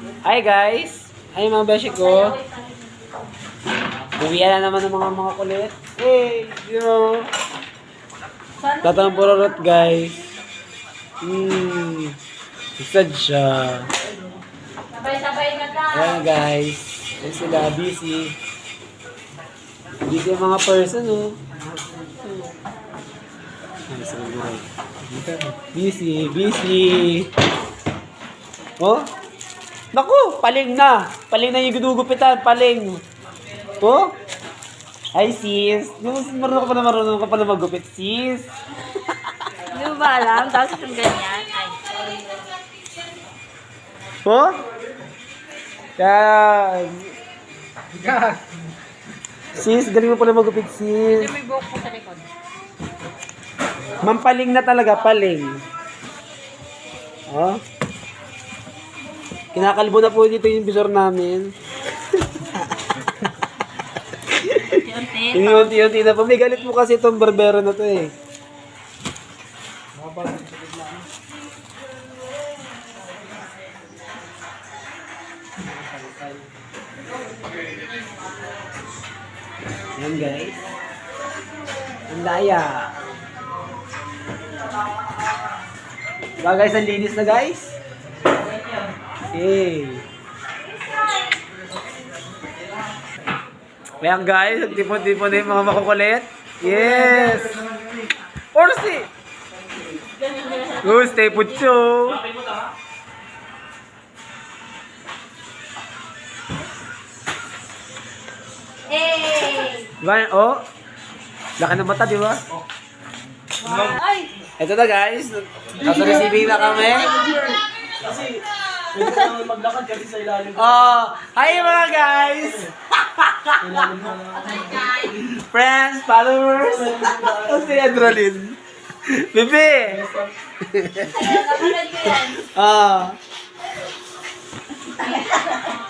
Hi guys! Hi mga beshi ko! Buwian na naman ng mga kulit. Hey! You know! Tatang pururot guys. Isad siya. Sabay-sabay na daw. Ayan guys. Ayan sila. Busy. Busy yung mga person oh. Ay, sorry. Busy. Busy. Oh? Naku! Paling na! Paling na yung ginugupitan. Paling! Oh? Ay sis! Marunong ka pa na magupit sis! Hindi mo ba alam? Tapos yung ganyan. Ay. Oh? Yan! Sis, galing mo pala magupit sis! Hindi may buhok po sa likod. Mampaling na talaga, paling. Oh? Kinakalbo na po dito yung visor namin. Unti-unti na po. May galit mo kasi itong barbero na to eh. Yan guys. Ang daya. Diba guys, ang linis na guys? Hey. Ayan guys, nagtipon-tipon na yung mga makukulit. Yes! Orsi! Stay put show! Hey! Diba? Oh! Laki ng mata, di ba? Ay! Ito na guys. Nasa receiving na kami. Kasi, pwede ka naman maglakad kasi sa ilalim. Oh! Hi mga guys! Friends, followers. Si Adrolin. Bebe! Kapatid ko yan. Ah.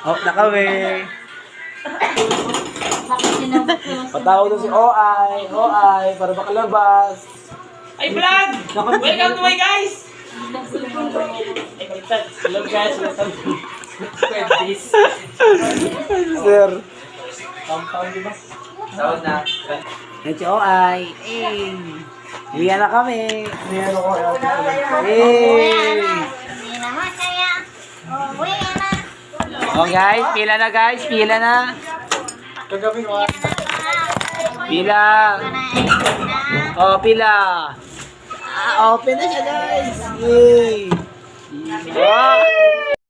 Oh, na kami. Bakit sinabot ko? Patawag na si OI. OI, para makalabas. Ay, vlog! Welcome to my guys! Hello guys, welcome to this. Sir. Compound, di ba? Sound na. Yan si OI. Eh. Uwian na kami. Meron ko. Eh. Hindi naman kaya. Uwi na. Oh guys, pila na guys. Pila na. Kagabi ko. Pila. Oh, pila. Open na siya guys. Yay. Wow.